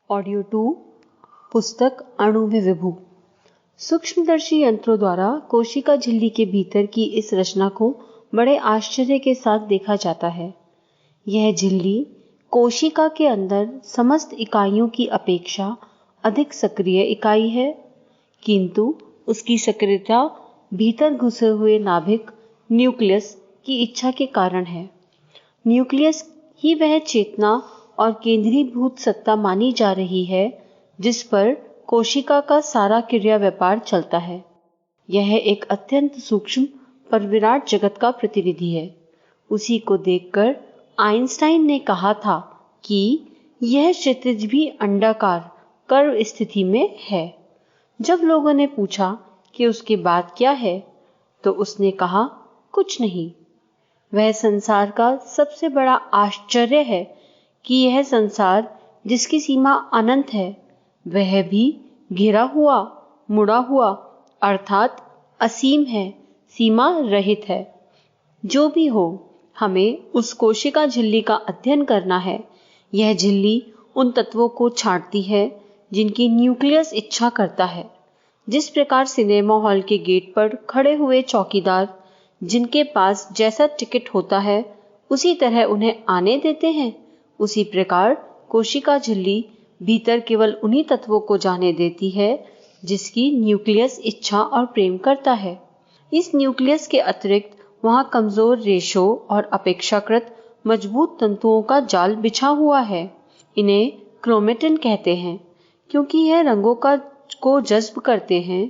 Audio 2 पुस्तक अणु में विभु। सूक्ष्मदर्शी यंत्रों द्वारा कोशिका झिल्ली के भीतर की इस रचना को बड़े आश्चर्य के साथ देखा जाता है। यह झिल्ली कोशिका के अंदर समस्त इकाइयों की अपेक्षा अधिक सक्रिय इकाई है, किंतु उसकी सक्रियता भीतर घुसे हुए नाभिक न्यूक्लियस की इच्छा के कारण है। न्यूक्लियस ही वह चेतना और केंद्रीभूत सत्ता मानी जा रही है जिस पर कोशिका का सारा क्रिया व्यापार चलता है। यह एक अत्यंत सूक्ष्म पर विराट जगत का प्रतिनिधि है। उसी को देखकर आइंस्टाइन ने कहा था कि यह क्षितिज भी अंडाकार कर्व स्थिति में है। जब लोगों ने पूछा कि उसके बाद क्या है, तो उसने कहा, कुछ नहीं। वह संसार का सबसे बड़ा आश्चर्य है कि यह संसार जिसकी सीमा अनंत है, वह भी घिरा हुआ, मुड़ा हुआ अर्थात असीम है, सीमा रहित है। जो भी हो, हमें उस कोशिका झिल्ली का अध्ययन करना है। यह झिल्ली उन तत्वों को छांटती है जिनकी न्यूक्लियस इच्छा करता है। जिस प्रकार सिनेमा हॉल के गेट पर खड़े हुए चौकीदार जिनके पास जैसा टिकट होता है उसी तरह उन्हें आने देते हैं, उसी प्रकार कोशिका झिल्ली भीतर केवल उन्हीं तत्वों को जाने देती है जिसकी न्यूक्लियस इच्छा और प्रेम करता है। इस न्यूक्लियस के अतिरिक्त वहां कमजोर रेशों और अपेक्षाकृत मजबूत तंतुओं का जाल बिछा हुआ है। इन्हें क्रोमेटिन कहते हैं, क्योंकि यह रंगों को जज्ब करते हैं।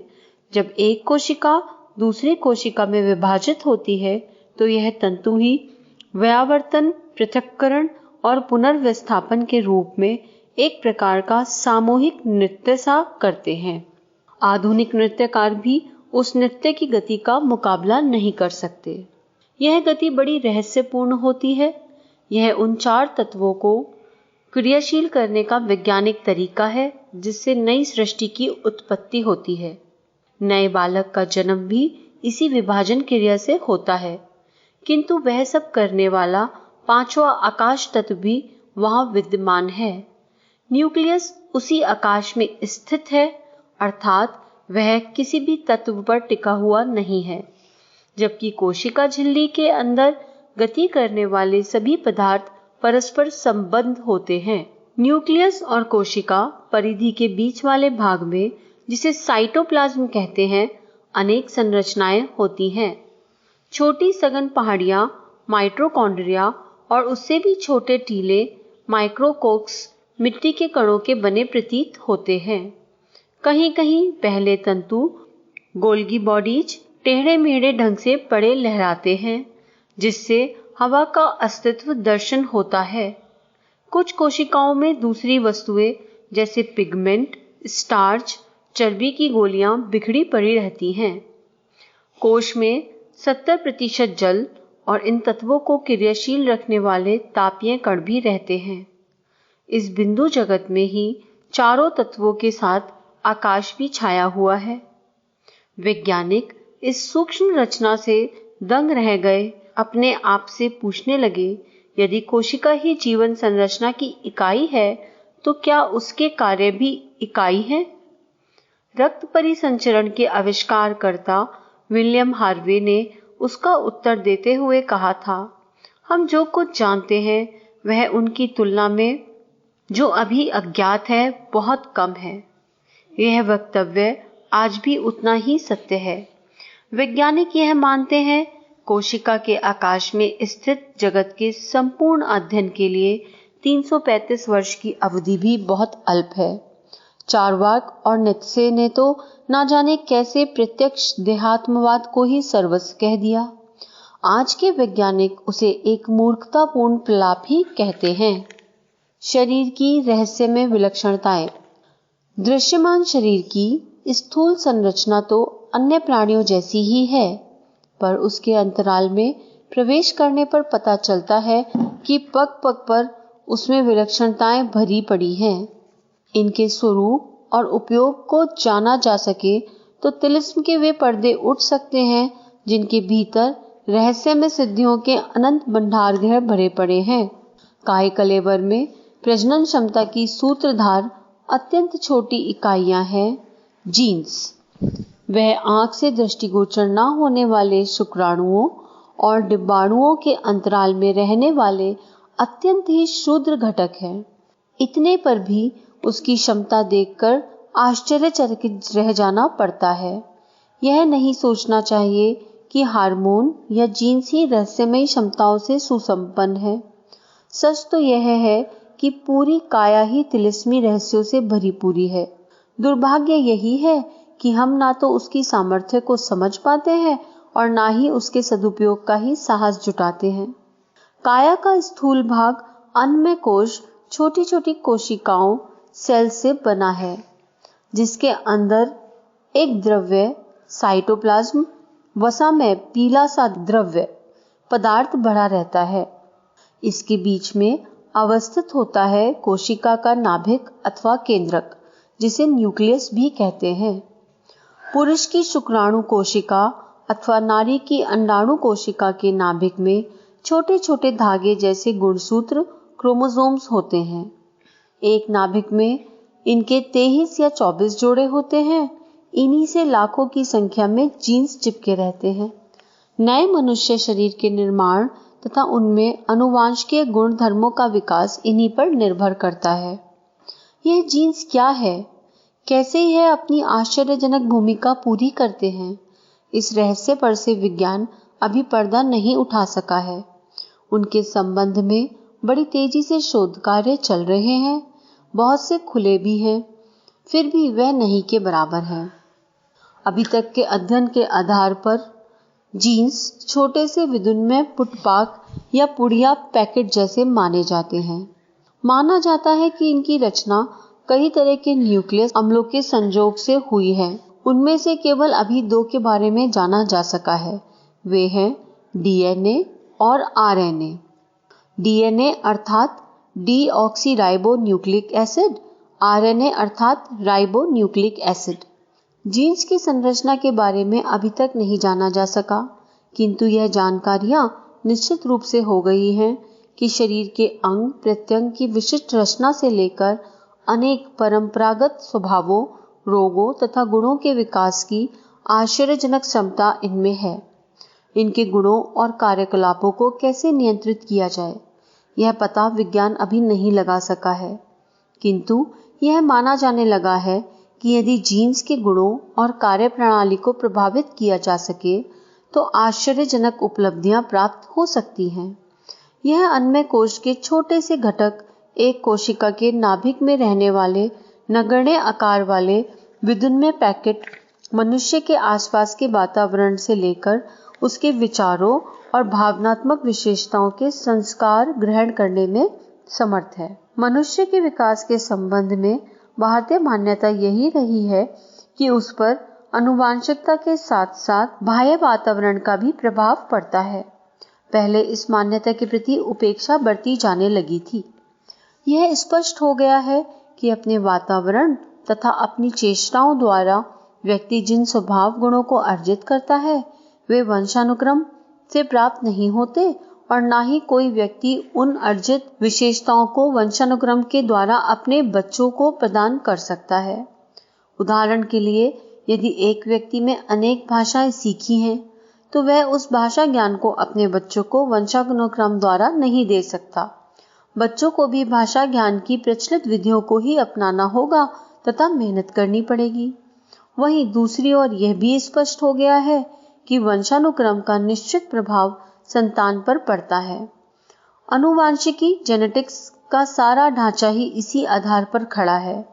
जब एक कोशिका दूसरी कोशिका में विभाजित होती है तो यह तंतु ही व्यावर्तन, पृथक्करण और पुनर्विस्थापन के रूप में एक प्रकार का सामूहिक नृत्य सा करते हैं। आधुनिक नृत्यकार भी उस नृत्य की गति का मुकाबला नहीं कर सकते। यह गति बड़ी रहस्यपूर्ण होती है। यह उन चार तत्वों को क्रियाशील करने का वैज्ञानिक तरीका है जिससे नई सृष्टि की उत्पत्ति होती है। नए बालक का जन्म भी इसी विभाजन क्रिया से होता है, किंतु वह सब करने वाला पांचवा आकाश तत्व भी वहां विद्यमान है। न्यूक्लियस उसी आकाश में स्थित है, अर्थात वह किसी भी तत्व पर टिका हुआ नहीं है, जबकि कोशिका झिल्ली के अंदर गति करने वाले सभी पदार्थ परस्पर संबद्ध होते हैं। न्यूक्लियस और कोशिका परिधि के बीच वाले भाग में, जिसे साइटोप्लाज्म कहते हैं, अनेक संरचनाएं होती हैं। छोटी सघन पहाड़ियां माइटोकॉन्ड्रिया और उससे भी छोटे टीले माइक्रोकोक्स मिट्टी के कणों के बने प्रतीत होते हैं। कहीं कहीं पहले तंतु गोल्गी बॉडीज टेढ़े मेढ़े ढंग से पड़े लहराते हैं, जिससे हवा का अस्तित्व दर्शन होता है। कुछ कोशिकाओं में दूसरी वस्तुएं जैसे पिगमेंट, स्टार्च, चर्बी की गोलियां बिखरी पड़ी रहती हैं। कोश में 70% जल और इन तत्वों को क्रियाशील रखने वाले तापीय कण भी रहते हैं। इस बिंदु जगत में ही चारों तत्वों के साथ आकाश भी छाया हुआ है। वैज्ञानिक इस सूक्ष्म रचना से दंग रह गए। अपने आप से पूछने लगे, यदि कोशिका ही जीवन संरचना की इकाई है तो क्या उसके कार्य भी इकाई है? रक्त परिसंचरण के आविष्कारकर्ता विलियम हार्वे ने उसका उत्तर देते हुए कहा था, हम जो कुछ जानते हैं वह उनकी तुलना में जो अभी अज्ञात है बहुत कम है। यह वक्तव्य आज भी उतना ही सत्य है। वैज्ञानिक यह मानते हैं, कोशिका के आकाश में स्थित जगत के संपूर्ण अध्ययन के लिए 335 वर्ष की अवधि भी बहुत अल्प है। चार्वाक और नीत्शे ने तो ना जाने कैसे प्रत्यक्ष देहात्मवाद को ही सर्वस्व कह दिया। आज के वैज्ञानिक उसे एक मूर्खतापूर्ण प्रलाप ही कहते हैं। शरीर की रहस्यमय विलक्षणताएं। दृश्यमान शरीर की स्थूल संरचना तो अन्य प्राणियों जैसी ही है, पर उसके अंतराल में प्रवेश करने पर पता चलता है कि पग पग पर उसमें विलक्षणताएं भरी पड़ी हैं। इनके स्वरूप और उपयोग को जाना जा सके तो तिलिस्म के वे पर्दे उठ सकते हैं जिनके भीतर रहस्यमय सिद्धियों के अनंत भंडारगृह भरे पड़े हैं। काय कलेवर में प्रजनन क्षमता की सूत्रधार अत्यंत छोटी इकाइयां हैं जीन्स। वह आंख से दृष्टिगोचर न होने वाले शुक्राणुओं और डिंबाणुओं के अंतराल में रहने वाले अत्यंत ही क्षुद्र घटक हैं। इतने पर भी उसकी क्षमता देखकर आश्चर्यचकित रह जाना पड़ता है। यह नहीं सोचना चाहिए कि हार्मोन या जीन्स ही रहस्यमयी क्षमताओं से सुसंपन्न है। सच तो यह है कि पूरी काया ही तिलिस्मी रहस्यों से भरी पूरी है। दुर्भाग्य यही है कि हम ना तो उसकी सामर्थ्य को समझ पाते हैं और ना ही उसके सदुपयोग का ही साहस जुटाते हैं। काया का स्थूल भाग अन्नमय कोश छोटी छोटी कोशिकाओं सेल से बना है, जिसके अंदर एक द्रव्य साइटोप्लाज्म वसा में पीला सा द्रव्य पदार्थ भरा रहता है। इसके बीच में अवस्थित होता है कोशिका का नाभिक अथवा केंद्रक, जिसे न्यूक्लियस भी कहते हैं। पुरुष की शुक्राणु कोशिका अथवा नारी की अंडाणु कोशिका के नाभिक में छोटे छोटे धागे जैसे गुणसूत्र क्रोमोसोम्स होते हैं। एक नाभिक में इनके 23 या 24 जोड़े होते हैं। इन्हीं से लाखों की संख्या में जीन्स चिपके रहते हैं। नए मनुष्य शरीर के निर्माण तथा उनमें अनुवांशिकीय गुण धर्मों का विकास इन्हीं पर निर्भर करता है। यह जीन्स क्या है, कैसे यह अपनी आश्चर्यजनक भूमिका पूरी करते हैं, इस रहस्य पर से विज्ञान अभी पर्दा नहीं उठा सका है। उनके संबंध में बड़ी तेजी से शोध कार्य चल रहे हैं। बहुत से खुले भी हैं, फिर भी वह नहीं के बराबर है। अभी तक के अध्ययन के आधार पर जीन्स छोटे से विद्युन्मय पुटपाक या पुड़िया पैकेट जैसे माने जाते हैं। माना जाता है कि इनकी रचना कई तरह के न्यूक्लियस अम्लों के संयोग से हुई है। उनमें से केवल अभी 2 के बारे में जाना जा सका है। वे हैं डीएनए और आरएनए। डीएनए अर्थात डीऑक्सीराइबो न्यूक्लिक एसिड, आरएनए अर्थात राइबो न्यूक्लिक एसिड। जीन्स की संरचना के बारे में अभी तक नहीं जाना जा सका, किंतु यह जानकारियां निश्चित रूप से हो गई हैं कि शरीर के अंग प्रत्यंग की विशिष्ट रचना से लेकर अनेक परंपरागत स्वभावों, रोगों तथा गुणों के विकास की आश्चर्यजनक क्षमता इनमें है। इनके गुणों और कार्यकलापों को कैसे नियंत्रित किया जाए, यह पता विज्ञान अभी नहीं लगा सका है, किंतु यह माना जाने लगा है कि यदि जीन्स के गुणों और कार्यप्रणाली को प्रभावित किया जा सके तो आश्चर्यजनक उपलब्धियां प्राप्त हो सकती हैं। यह अन्नमय कोश के छोटे से घटक एक कोशिका के नाभिक में रहने वाले नगण्य आकार वाले विद्युन्मय पैकेट मनुष्य के आसपास के वातावरण से लेकर उसके विचारों और भावनात्मक विशेषताओं के संस्कार ग्रहण करने में समर्थ है। मनुष्य के विकास के संबंध में भारतीय मान्यता यही रही है कि उस पर अनुवांशिकता के साथ साथ बाह्य वातावरण का भी प्रभाव पड़ता है। पहले इस मान्यता के प्रति उपेक्षा बरती जाने लगी थी। यह स्पष्ट हो गया है कि अपने वातावरण तथा अपनी चेष्टाओं द्वारा व्यक्ति जिन स्वभाव गुणों को अर्जित करता है वे वंशानुक्रम से प्राप्त नहीं होते और ना ही कोई व्यक्ति उन अर्जित विशेषताओं को वंशानुक्रम के द्वारा अपने बच्चों को प्रदान कर सकता है। उदाहरण के लिए, यदि एक व्यक्ति में अनेक भाषाएं सीखी हैं तो वह उस भाषा ज्ञान को अपने बच्चों को वंशानुक्रम द्वारा नहीं दे सकता। बच्चों को भी भाषा ज्ञान की प्रचलित विधियों को ही अपनाना होगा तथा मेहनत करनी पड़ेगी। वहीं दूसरी ओर यह भी स्पष्ट हो गया है कि वंशानुक्रम का निश्चित प्रभाव संतान पर पड़ता है। अनुवांशिकी जेनेटिक्स का सारा ढांचा ही इसी आधार पर खड़ा है।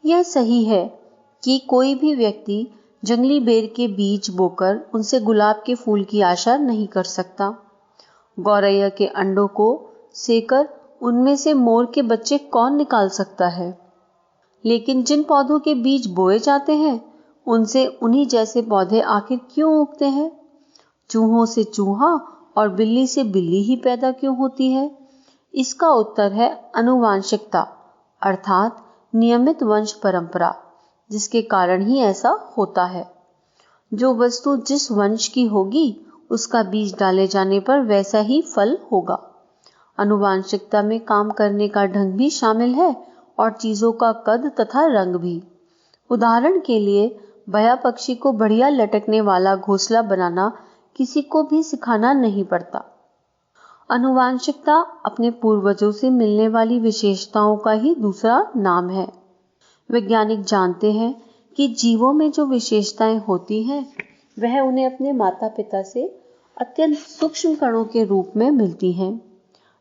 यह सही है कि कोई भी व्यक्ति जंगली बेर के बीज बोकर उनसे गुलाब के फूल की आशा नहीं कर सकता। गौरैया के अंडों को सेकर उनमें से मोर के बच्चे कौन निकाल सकता है? लेकिन जिन पौधों के बीज बोए जाते हैं उनसे उन्हीं जैसे पौधे आखिर क्यों उगते हैं? चूहों से चूहा और बिल्ली से बिल्ली ही पैदा क्यों होती है? इसका उत्तर है अनुवांशिकता अर्थात नियमित वंश परंपरा, जिसके कारण ही ऐसा होता है। जो वस्तु जिस वंश की होगी उसका बीज डाले जाने पर वैसा ही फल होगा। अनुवांशिकता में काम करने का ढंग भी शामिल है और चीजों का कद तथा रंग भी। उदाहरण के लिए बया पक्षी को बढ़िया लटकने वाला घोंसला बनाना किसी को भी सिखाना नहीं पड़ता। आनुवांशिकता अपने पूर्वजों से मिलने वाली विशेषताओं का ही दूसरा नाम है। वैज्ञानिक जानते हैं कि जीवों में जो विशेषताएं होती हैं वह उन्हें अपने माता पिता से अत्यंत सूक्ष्म कणों के रूप में मिलती हैं।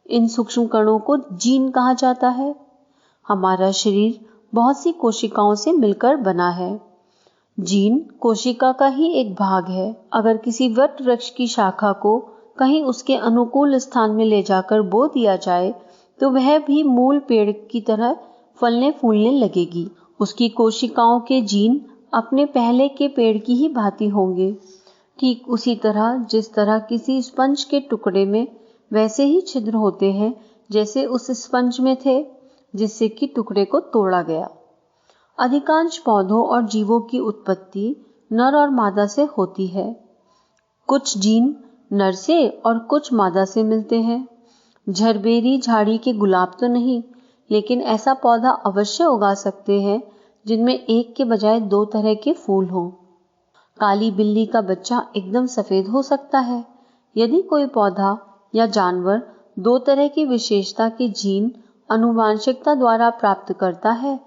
इन सूक्ष्म कणों को जीन कहा जाता है। हमारा शरीर बहुत सी कोशिकाओं से मिलकर बना है। जीन कोशिका का ही एक भाग है। अगर किसी वट वृक्ष की शाखा को कहीं उसके अनुकूल स्थान में ले जाकर बो दिया जाए तो वह भी मूल पेड़ की तरह फलने फूलने लगेगी। उसकी कोशिकाओं के जीन अपने पहले के पेड़ की ही भांति होंगे। ठीक उसी तरह जिस तरह किसी स्पंज के टुकड़े में वैसे ही छिद्र होते हैं जैसे उस स्पंज में थे जिससे कि टुकड़े को तोड़ा गया। अधिकांश पौधों और जीवों की उत्पत्ति नर और मादा से होती है। कुछ जीन नर से और कुछ मादा से मिलते हैं। झरबेरी झाड़ी के गुलाब तो नहीं, लेकिन ऐसा पौधा अवश्य उगा सकते हैं जिनमें एक के बजाय दो तरह के फूल हों। काली बिल्ली का बच्चा एकदम सफेद हो सकता है। यदि कोई पौधा या जानवर दो तरह की विशेषता के जीन आनुवांशिकता द्वारा प्राप्त करता है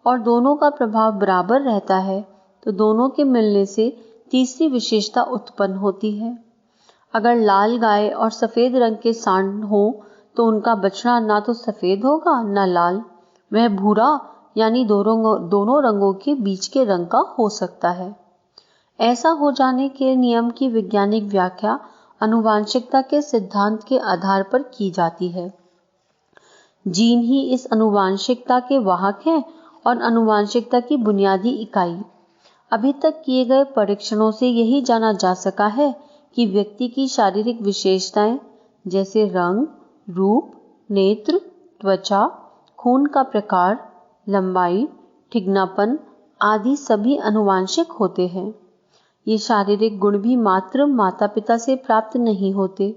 और दोनों का प्रभाव बराबर रहता है तो दोनों के मिलने से तीसरी विशेषता उत्पन्न होती है। अगर लाल गाय और सफेद रंग के सांड हो तो उनका बछड़ा ना तो सफेद होगा ना लाल, वह भूरा यानी दोनों रंगों के बीच के रंग का हो सकता है। ऐसा हो जाने के नियम की वैज्ञानिक व्याख्या आनुवांशिकता के सिद्धांत के आधार पर की जाती है। जीन ही इस आनुवांशिकता के वाहक हैं और आनुवांशिकता की बुनियादी इकाई। अभी तक किए गए परीक्षणों से यही जाना जा सका है कि व्यक्ति की शारीरिक विशेषताएं जैसे रंग, रूप, नेत्र, त्वचा, खून का प्रकार, लंबाई, ठिगनापन आदि सभी आनुवांशिक होते हैं। ये शारीरिक गुण भी मात्र माता पिता से प्राप्त नहीं होते,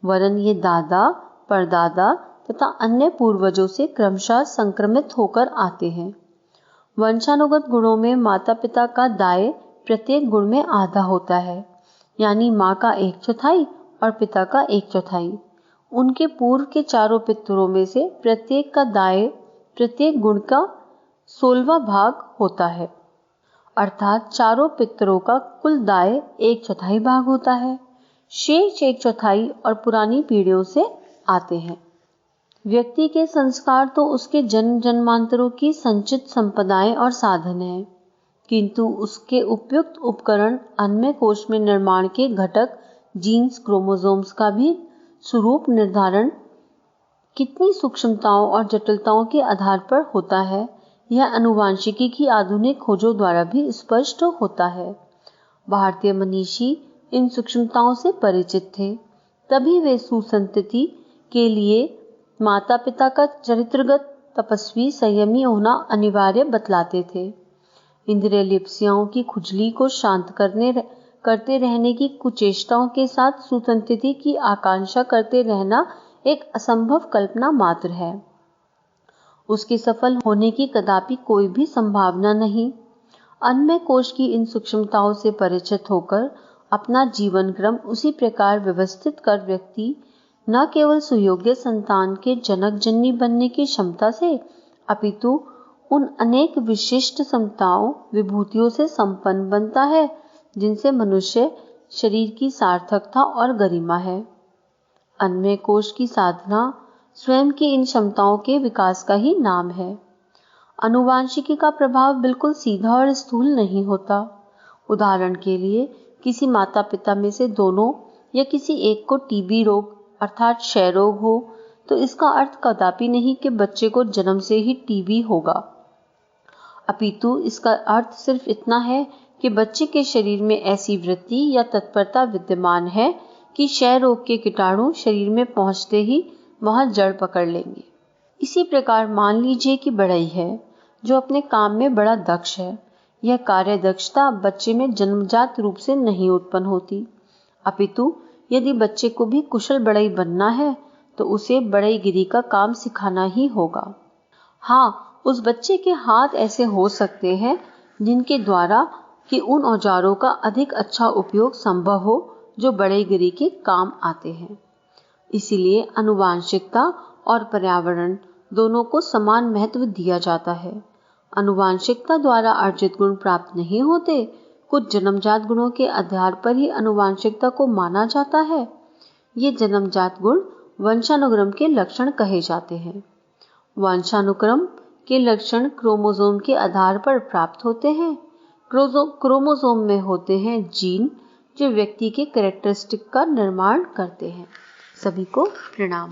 वरन ये दादा, परदादा तथा अन्य पूर्वजों से क्रमशः संक्रमित होकर आते हैं। वंशानुगत गुणों में माता पिता का दाय प्रत्येक गुण में आधा होता है, यानी माँ का 1/4 और पिता का 1/4। उनके पूर्व के चारों पितरों में से प्रत्येक का दाय प्रत्येक गुण का 16वां भाग होता है, अर्थात चारों पितरों का कुल दाय 1/4 भाग होता है। शेष 1/4 और पुरानी पीढ़ियों से आते हैं। व्यक्ति के संस्कार तो उसके जन्म जन्मांतरों की संचित संपदाएं और साधन हैं, किंतु उसके उपयुक्त उपकरण अन्य कोश में निर्माण के घटक जीन्स, क्रोमोसोम्स का भी स्वरूप निर्धारण कितनी सूक्ष्मताओं और जटिलताओं के आधार पर होता है, यह आनुवांशिकी की आधुनिक खोजों द्वारा भी स्पष्ट होता है। भारतीय मनीषी इन सूक्ष्मताओं से परिचित थे, तभी वे सुसंतति के लिए माता पिता का चरित्रगत तपस्वी संयमी होना अनिवार्य बतलाते थे। इंद्रिय लिप्सियाओं की खुजली को शांत करते रहने की कुचेष्टाओं के साथ सुसंतति की आकांक्षा करते रहना एक असंभव कल्पना मात्र है। उसके सफल होने की कदापि कोई भी संभावना नहीं। अन्य कोश की इन सूक्ष्मताओं से परिचित होकर अपना जीवन क्रम उसी प्रकार व्यवस्थित कर व्यक्ति न केवल सुयोग्य संतान के जनक जननी बनने की क्षमता से, अपितु उन अनेक विशिष्ट समताओं विभूतियों से संपन्न बनता है जिनसे मनुष्य शरीर की सार्थकता और गरिमा है। अन्य कोश की साधना स्वयं की इन क्षमताओं के विकास का ही नाम है। आनुवांशिकी का प्रभाव बिल्कुल सीधा और स्थूल नहीं होता। उदाहरण के लिए किसी माता पिता में से दोनों या किसी एक को टीबी रोग अर्थात क्षय रोग हो तो इसका अर्थ कदापि नहीं कि बच्चे को जन्म से ही टीबी होगा, अपितु इसका अर्थ सिर्फ इतना है कि बच्चे के शरीर में ऐसी वृत्ति या तत्परता विद्यमान है कि क्षय रोग के कीटाणु शरीर में पहुंचते ही वहां जड़ पकड़ लेंगे। इसी प्रकार मान लीजिए कि बढ़ई है जो अपने काम में बड़ा दक्ष है। यह कार्य दक्षता बच्चे में जन्मजात रूप से नहीं उत्पन्न होती, अपितु यदि बच्चे को भी कुशल बढ़ई बनना है तो उसे बढ़ईगिरी का काम सिखाना ही होगा। हाँ, उस बच्चे के हाथ ऐसे हो सकते हैं जिनके द्वारा कि उन औजारों का अधिक अच्छा उपयोग संभव हो जो बढ़ईगिरी के काम आते हैं। इसीलिए आनुवांशिकता और पर्यावरण दोनों को समान महत्व दिया जाता है। आनुवांशिकता द्वारा अर्जित गुण प्राप्त नहीं होते। कुछ जन्मजात गुणों के आधार पर ही आनुवांशिकता को माना जाता है। ये जन्मजात गुण वंशानुक्रम के लक्षण कहे जाते हैं। वंशानुक्रम के लक्षण क्रोमोसोम के आधार पर प्राप्त होते हैं। क्रोमोसोम में होते हैं जीन जो व्यक्ति के कैरेक्टरिस्टिक का निर्माण करते हैं। सभी को प्रणाम।